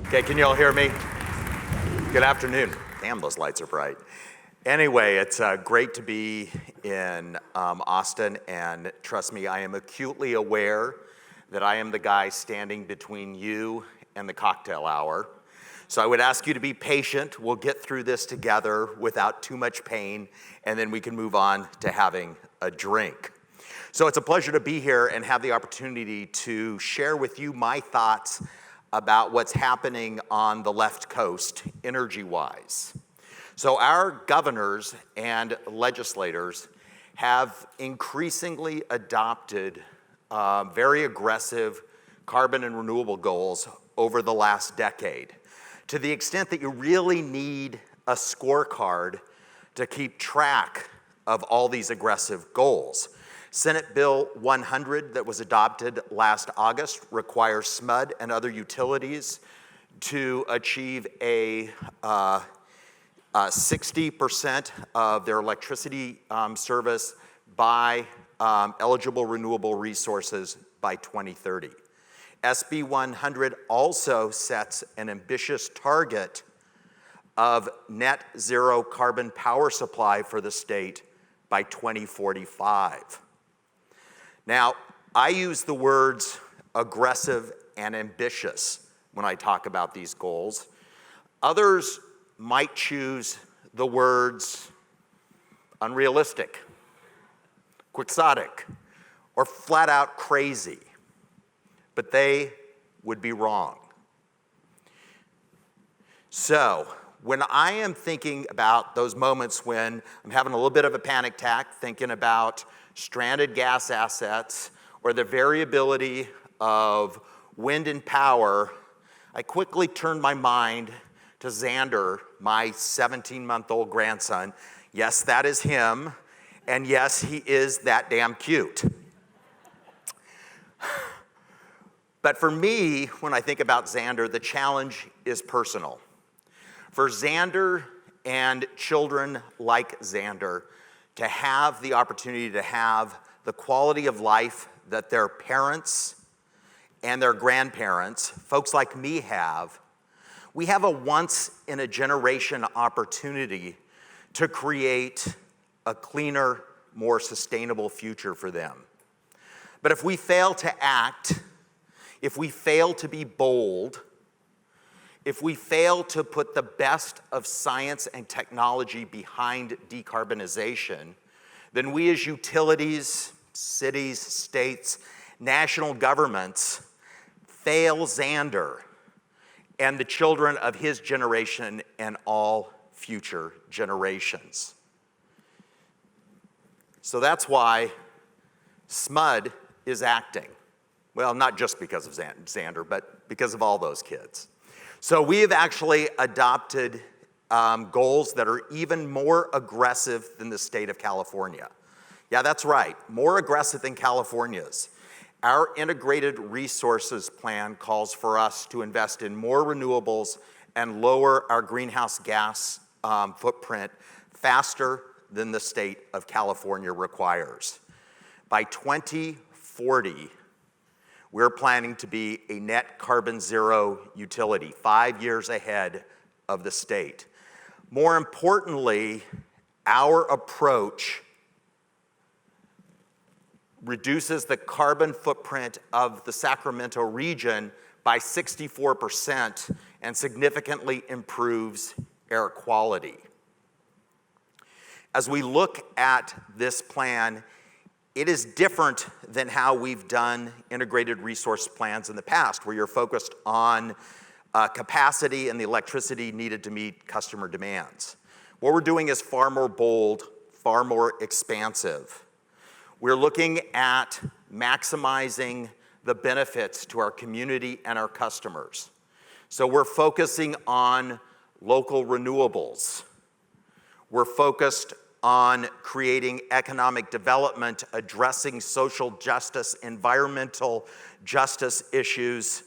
Okay, can you all hear me? Good afternoon. Damn, those lights are bright. Anyway, it's great to be in Austin, and trust me, I am acutely aware that I am the guy standing between you and the cocktail hour. So I would ask you to be patient. We'll get through this together without too much pain, and then we can move on to having a drink. So it's a pleasure to be here and have the opportunity to share with you my thoughts about what's happening on the left coast, energy-wise. So our governors and legislators have increasingly adopted very aggressive carbon and renewable goals over the last decade, to the extent that you really need a scorecard to keep track of all these aggressive goals. Senate Bill 100 that was adopted last August requires SMUD and other utilities to achieve a 60% of their electricity service by eligible renewable resources by 2030. SB 100 also sets an ambitious target of net zero carbon power supply for the state by 2045. Now, I use the words aggressive and ambitious when I talk about these goals. Others might choose the words unrealistic, quixotic, or flat out crazy, but they would be wrong. So, when I am thinking about those moments when I'm having a little bit of a panic attack, thinking about stranded gas assets or the variability of wind and power, I quickly turn my mind to Xander, my 17-month-old grandson. Yes, that is him, and yes, he is that damn cute. But for me, when I think about Xander, the challenge is personal. For Xander and children like Xander to have the opportunity to have the quality of life that their parents and their grandparents, folks like me, have, we have a once-in-a-generation opportunity to create a cleaner, more sustainable future for them. But if we fail to act, if we fail to be bold, if we fail to put the best of science and technology behind decarbonization, then we as utilities, cities, states, national governments fail Xander and the children of his generation and all future generations. So that's why SMUD is acting. Well, not just because of Xander, but because of all those kids. So we have actually adopted goals that are even more aggressive than the state of California. Yeah, that's right, more aggressive than California's. Our integrated resources plan calls for us to invest in more renewables and lower our greenhouse gas footprint faster than the state of California requires. By 2040, we're planning to be a net carbon zero utility, 5 years ahead of the state. More importantly, our approach reduces the carbon footprint of the Sacramento region by 64% and significantly improves air quality. As we look at this plan, it is different than how we've done integrated resource plans in the past, where you're focused on capacity and the electricity needed to meet customer demands. What we're doing is far more bold, far more expansive. We're looking at maximizing the benefits to our community and our customers. So we're focusing on local renewables. We're focused on creating economic development, addressing social justice, environmental justice issues.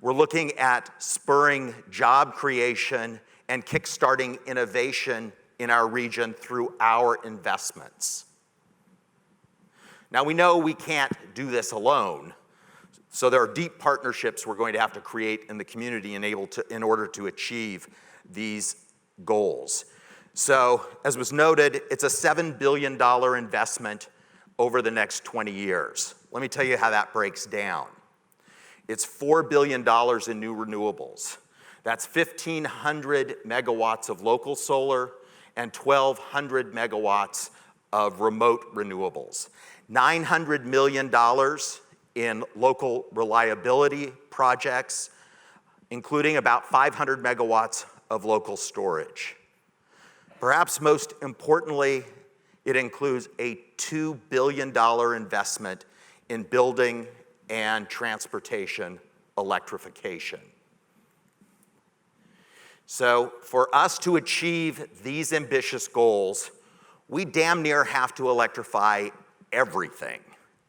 We're looking at spurring job creation and kickstarting innovation in our region through our investments. Now, we know we can't do this alone. So there are deep partnerships we're going to have to create in the community in order to achieve these goals. So, as was noted, it's a $7 billion investment over the next 20 years. Let me tell you how that breaks down. It's $4 billion in new renewables. That's 1,500 megawatts of local solar and 1,200 megawatts of remote renewables. $900 million in local reliability projects, including about 500 megawatts of local storage. Perhaps most importantly, it includes a $2 billion investment in building and transportation electrification. So for us to achieve these ambitious goals, we damn near have to electrify everything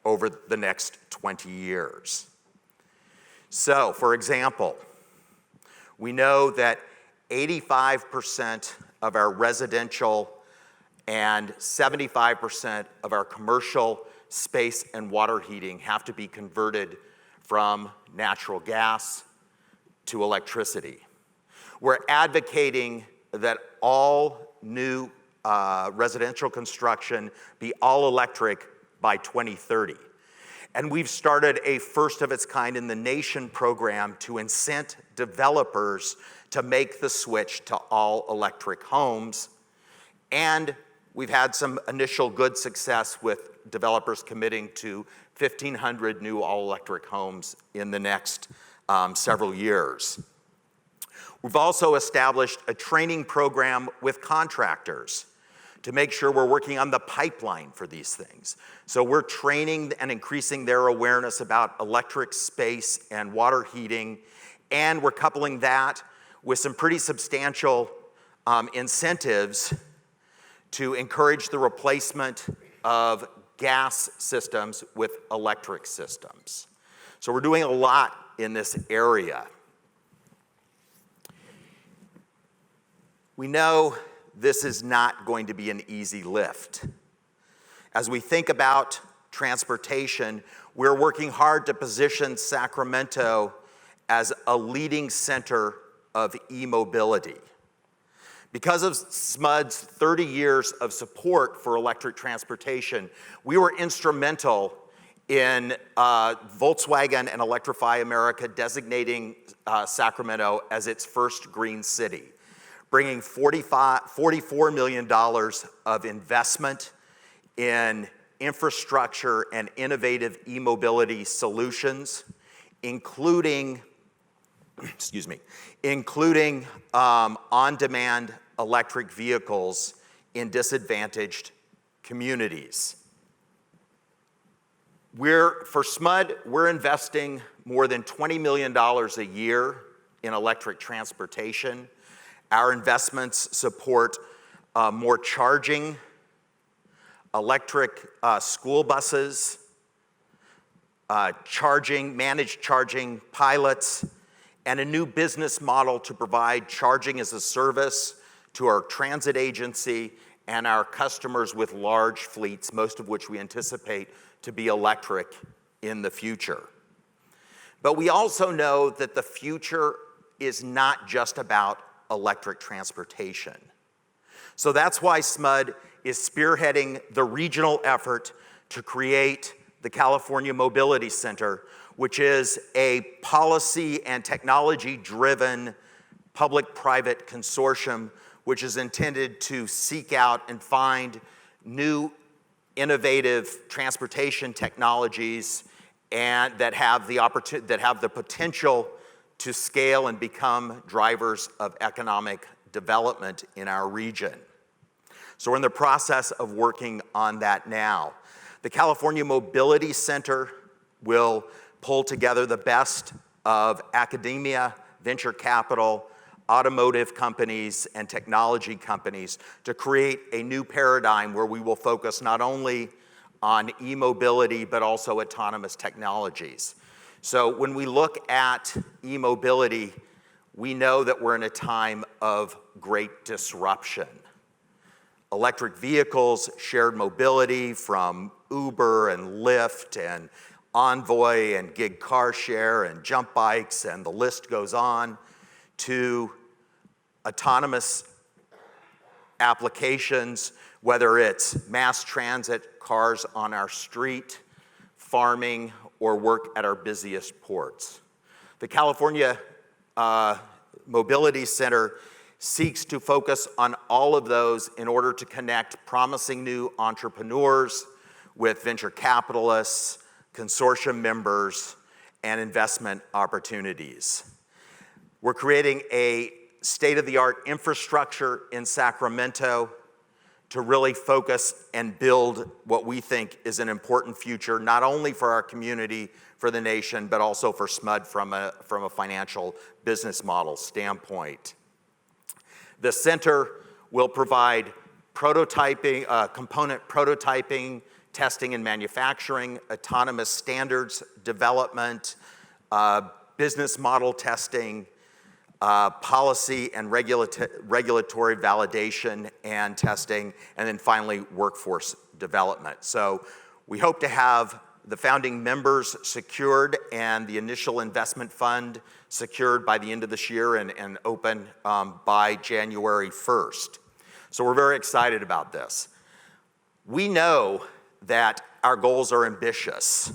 over the next 20 years. So, for example, we know that 85% of our residential and 75% of our commercial space and water heating have to be converted from natural gas to electricity. We're advocating that all new residential construction be all electric by 2030. And we've started a first of its kind in the nation program to incent developers to make the switch to all electric homes. And we've had some initial good success with developers committing to 1,500 new all electric homes in the next several years. We've also established a training program with contractors to make sure we're working on the pipeline for these things. So we're training and increasing their awareness about electric space and water heating, and we're coupling that with some pretty substantial incentives to encourage the replacement of gas systems with electric systems. So we're doing a lot in this area. We know this is not going to be an easy lift. As we think about transportation, we're working hard to position Sacramento as a leading center of e-mobility. Because of SMUD's 30 years of support for electric transportation, we were instrumental in Volkswagen and Electrify America designating Sacramento as its first green city, bringing $44 million of investment in infrastructure and innovative e-mobility solutions, including on-demand electric vehicles in disadvantaged communities. For SMUD, we're investing more than $20 million a year in electric transportation. Our investments support more charging, electric school buses, managed charging pilots, and a new business model to provide charging as a service to our transit agency and our customers with large fleets, most of which we anticipate to be electric in the future. But we also know that the future is not just about electric transportation. So that's why SMUD is spearheading the regional effort to create the California Mobility Center, which is a policy and technology-driven public-private consortium which is intended to seek out and find new innovative transportation technologies and that have the potential to scale and become drivers of economic development in our region. So we're in the process of working on that now. The California Mobility Center will pull together the best of academia, venture capital, automotive companies, and technology companies to create a new paradigm where we will focus not only on e-mobility, but also autonomous technologies. So when we look at e-mobility, we know that we're in a time of great disruption. Electric vehicles, shared mobility from Uber and Lyft and Envoy and gig car share and jump bikes, and the list goes on, to autonomous applications, whether it's mass transit, cars on our street, farming, or work at our busiest ports. The California Mobility Center seeks to focus on all of those in order to connect promising new entrepreneurs with venture capitalists, consortium members, and investment opportunities. We're creating a state-of-the-art infrastructure in Sacramento to really focus and build what we think is an important future, not only for our community, for the nation, but also for SMUD from a financial business model standpoint. The center will provide prototyping, component prototyping, testing and manufacturing, autonomous standards development, business model testing, policy and regulatory validation and testing, and then finally workforce development. So we hope to have the founding members secured and the initial investment fund secured by the end of this year and open by January 1st. So we're very excited about this. We know that our goals are ambitious.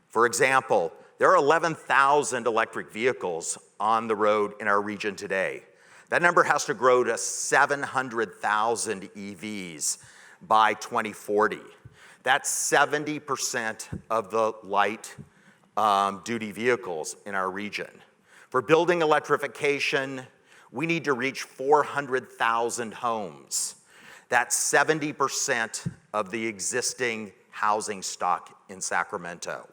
For example, there are 11,000 electric vehicles on the road in our region today. That number has to grow to 700,000 EVs by 2040. That's 70% of the light duty vehicles in our region. For building electrification, we need to reach 400,000 homes. That's 70% of the existing housing stock in Sacramento.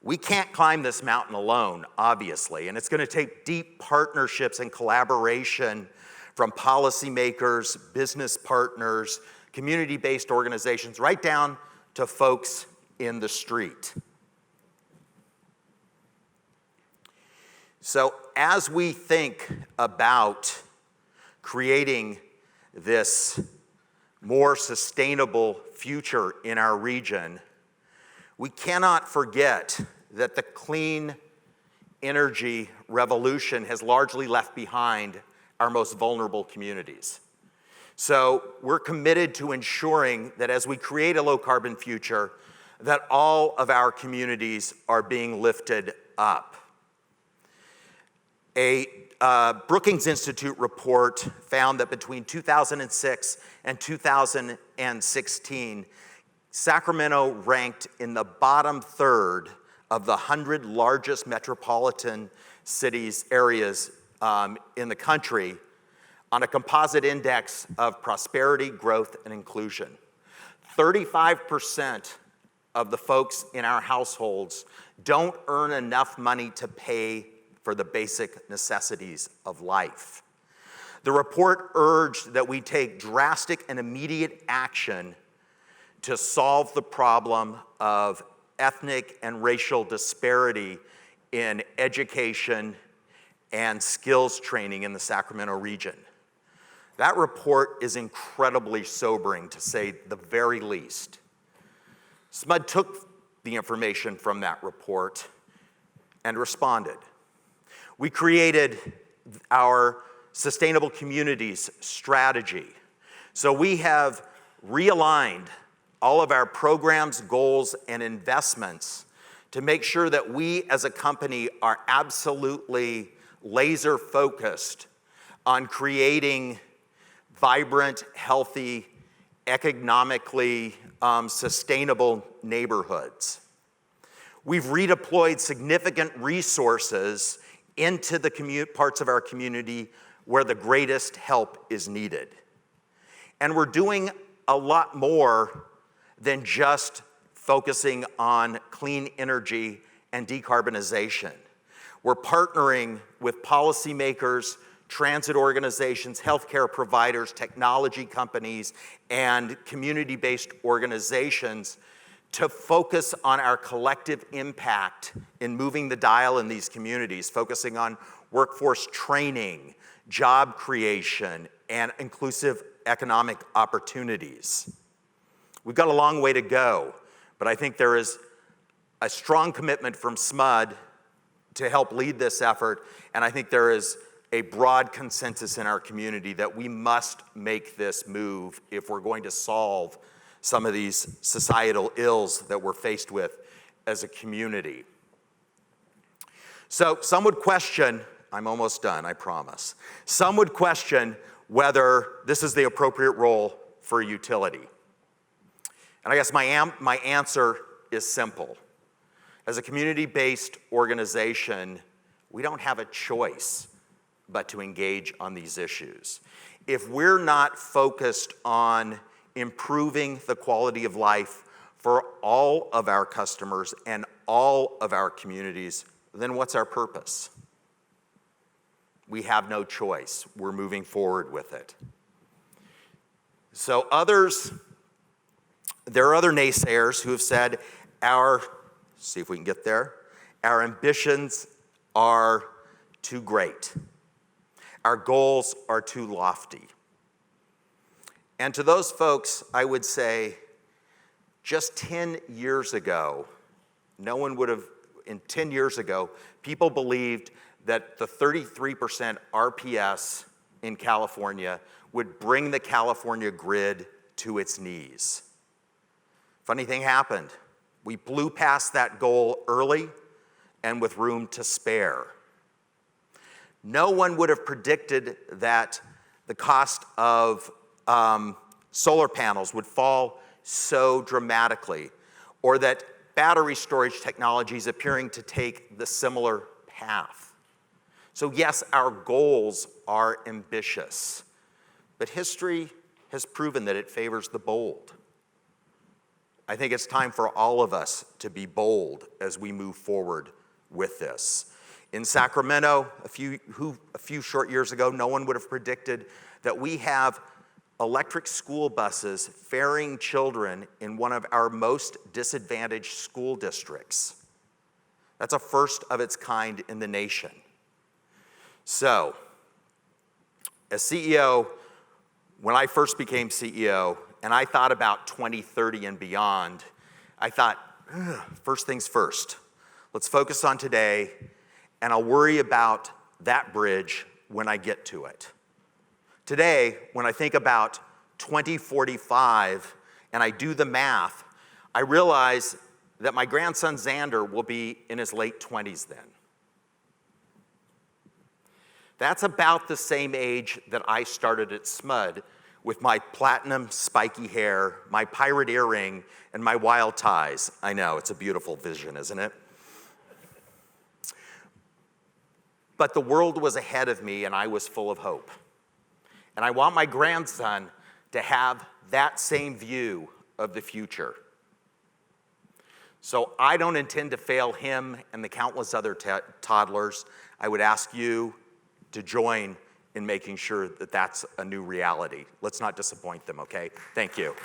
We can't climb this mountain alone, obviously, and it's going to take deep partnerships and collaboration from policymakers, business partners, community-based organizations, right down to folks in the street. So as we think about creating this more sustainable future in our region, we cannot forget that the clean energy revolution has largely left behind our most vulnerable communities. So we're committed to ensuring that as we create a low-carbon future, that all of our communities are being lifted up. A Brookings Institute report found that between 2006 and 2016, Sacramento ranked in the bottom third of the 100 largest metropolitan cities, areas in the country on a composite index of prosperity, growth, and inclusion. 35% of the folks in our households don't earn enough money to pay for the basic necessities of life. The report urged that we take drastic and immediate action to solve the problem of ethnic and racial disparity in education and skills training in the Sacramento region. That report is incredibly sobering, to say the very least. SMUD took the information from that report and responded. We created our Sustainable Communities strategy. So we have realigned all of our programs, goals, and investments to make sure that we as a company are absolutely laser focused on creating vibrant, healthy, economically sustainable neighborhoods. We've redeployed significant resources into the parts of our community where the greatest help is needed. And we're doing a lot more than just focusing on clean energy and decarbonization. We're partnering with policymakers, transit organizations, healthcare providers, technology companies, and community-based organizations to focus on our collective impact in moving the dial in these communities, focusing on workforce training, job creation, and inclusive economic opportunities. We've got a long way to go, But I think there is a strong commitment from SMUD to help lead this effort, and I think there is a broad consensus in our community that we must make this move if we're going to solve some of these societal ills that we're faced with as a community. So some would question, I'm almost done, I promise. Some would question whether this is the appropriate role for a utility. And I guess my answer is simple. As a community-based organization, we don't have a choice but to engage on these issues. If we're not focused on improving the quality of life for all of our customers and all of our communities, then what's our purpose? We have no choice. We're moving forward with it. So there are other naysayers who have said see if we can get there, our ambitions are too great. Our goals are too lofty. And to those folks, I would say, just 10 years ago, 10 years ago, people believed that the 33% RPS in California would bring the California grid to its knees. Funny thing happened. We blew past that goal early and with room to spare. No one would have predicted that the cost of solar panels would fall so dramatically, or that battery storage technology is appearing to take the similar path. So yes, our goals are ambitious, but history has proven that it favors the bold. I think it's time for all of us to be bold as we move forward with this. In Sacramento, a few short years ago, no one would have predicted that we have electric school buses ferrying children in one of our most disadvantaged school districts. That's a first of its kind in the nation. So, as CEO, when I first became CEO, and I thought about 2030 and beyond, I thought, first things first. Let's focus on today, and I'll worry about that bridge when I get to it. Today, when I think about 2045 and I do the math, I realize that my grandson Xander will be in his late 20s then. That's about the same age that I started at SMUD with my platinum spiky hair, my pirate earring, and my wild ties. I know, it's a beautiful vision, isn't it? But the world was ahead of me and I was full of hope. And I want my grandson to have that same view of the future. So I don't intend to fail him and the countless other toddlers. I would ask you to join in making sure that that's a new reality. Let's not disappoint them, okay? Thank you.